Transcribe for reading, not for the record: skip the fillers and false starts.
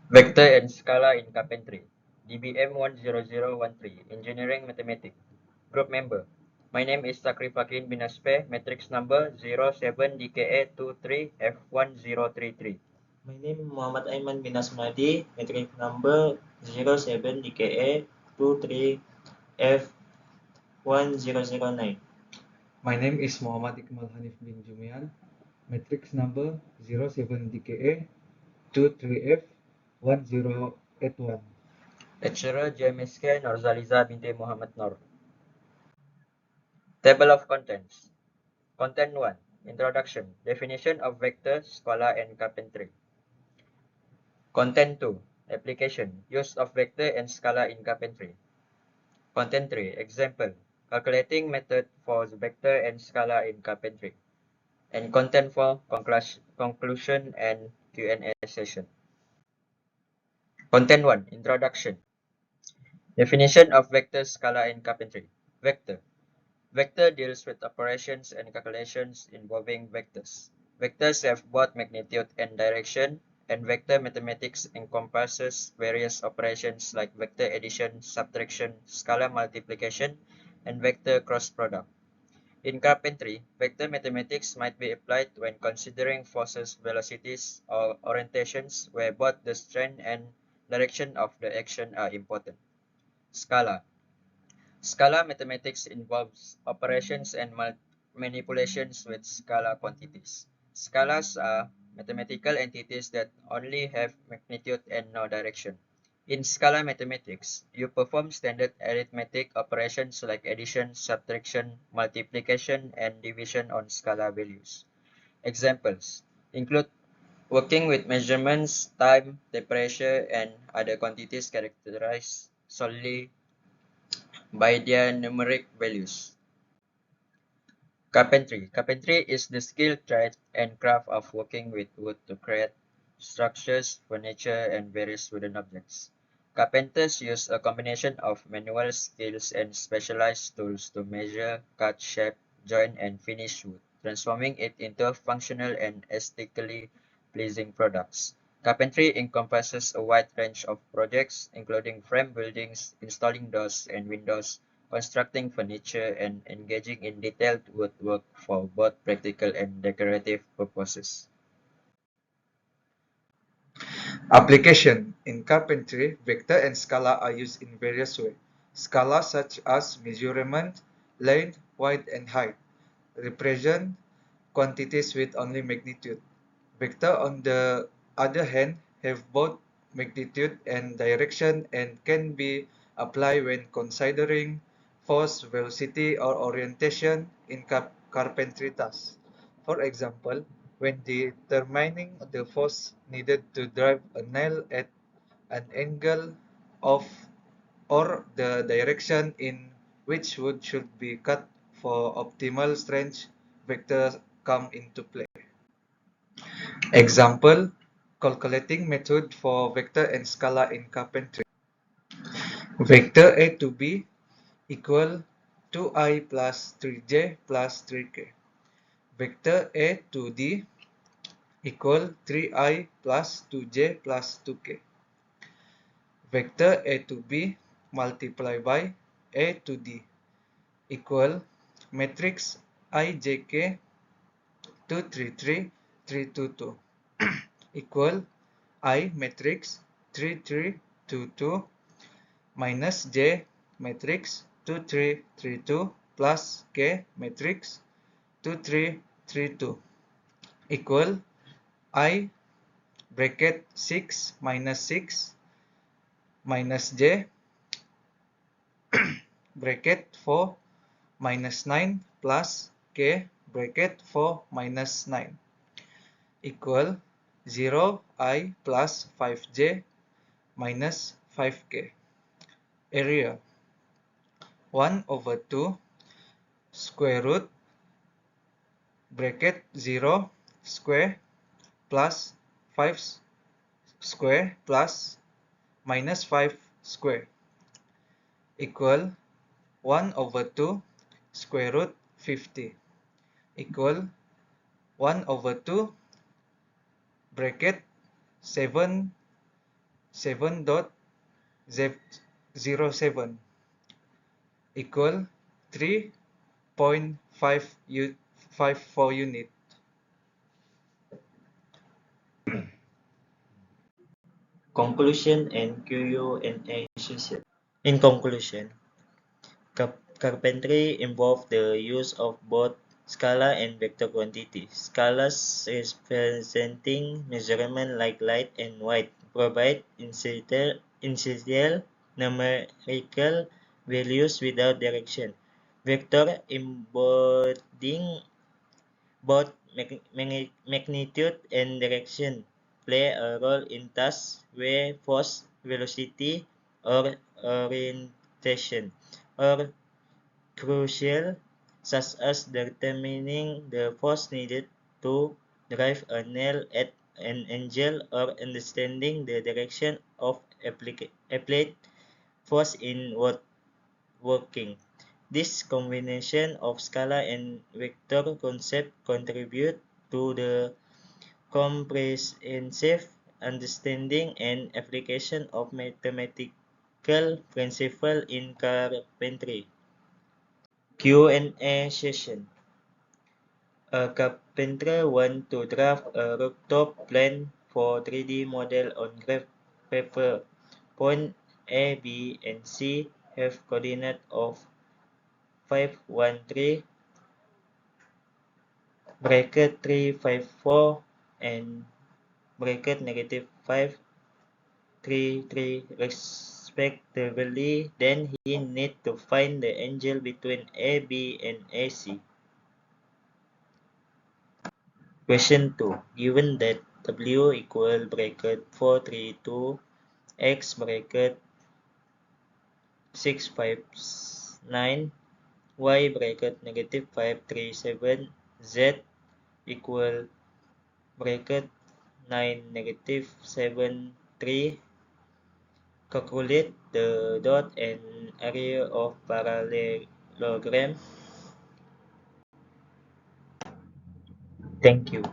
Vector and Scala in Carpentry. DBM 10013, Engineering Mathematics. Group member. My name is Akhri Fakihin bin Aspeh, matrix number 07DKA23F1033. My name is Muhammad Aiman bin Asmadi, matric number 07 DKA 23F1009. My name is Muhammad Iqmal Hanif bin Jumian, matrix number 07DKA 23F1081. Lecturer JMSK Norzaliza binti Muhammad Nur. Table of Contents. Content 1. Introduction. Definition of vector, Scala, and carpentry. Content 2. Application. Use of vector and Scala in carpentry. Content 3. Example. Calculating method for vector and Scala in carpentry. And content 4. Conclusion and Q&A session. Content 1. Introduction. Definition of vector, Scala, and carpentry. Vector. Vector deals with operations and calculations involving vectors. Vectors have both magnitude and direction, and vector mathematics encompasses various operations like vector addition, subtraction, scalar multiplication, and vector cross product. In carpentry, vector mathematics might be applied when considering forces, velocities, or orientations where both the strength and direction of the action are important. Scala. Scalar mathematics involves operations and manipulations with scalar quantities. Scalars are mathematical entities that only have magnitude and no direction. In scalar mathematics, you perform standard arithmetic operations like addition, subtraction, multiplication, and division on scalar values. Examples include working with measurements, time, temperature, and other quantities characterized solely by their numeric values. Carpentry. Carpentry is the skill, trade, and craft of working with wood to create structures, furniture, and various wooden objects. Carpenters use a combination of manual skills and specialized tools to measure, cut, shape, join, and finish wood, transforming it into functional and aesthetically pleasing products. Carpentry encompasses a wide range of projects, including frame buildings, installing doors and windows, constructing furniture, and engaging in detailed woodwork for both practical and decorative purposes. Application. In carpentry, vector and scala are used in various ways. Scala such as measurement, length, width, and height, represent quantities with only magnitude. Vector, on the other hand, have both magnitude and direction and can be applied when considering force, velocity, or orientation in carpentry tasks. For example, when determining the force needed to drive a nail at an angle of or the direction in which wood should be cut for optimal strength, vectors come into play. Example, calculating method for vector and scala in carpentry. Vector A to B equal 2i plus 3j plus 3k. Vector A to D equal 3i plus 2j plus 2k. Vector A to B multiplied by A to D equal matrix ijk 233322 equal I matrix 3322 minus J matrix 2332 plus K matrix 2332 equal I bracket 6 minus 6 minus J bracket 4 minus 9 plus K bracket 4 minus 9 equal 0i plus 5j minus 5k. Area 1 over 2 square root bracket 0 square plus 5 square plus minus 5 square equal 1 over 2 square root 50 equal 1 over 2 bracket 7 7.07 equal 3.54 unit. Conclusion and Q&A session. In conclusion, carpentry involves the use of both scalar and vector quantity. Scalars representing measurement like light and weight provide initial numerical values without direction. Vector embodying both magnitude and direction play a role in tasks where force, velocity, or orientation are crucial, such as determining the force needed to drive a nail at an angle or understanding the direction of applied force in working. This combination of scalar and vector concept contribute to the comprehensive understanding and application of mathematical principle in carpentry. Q&A session. A carpenter wants to draft a rooftop plan for 3D model on graph paper. Point A, B, and C have coordinate of 513 bracket 354 and bracket negative 533 respectively. Then he need to find the angle between AB and AC. Question 2. Given that W equal bracket 432 X bracket 659 Y bracket negative 537 Z equal bracket 9 negative 73, calculate the dot and area of parallelogram. Thank you.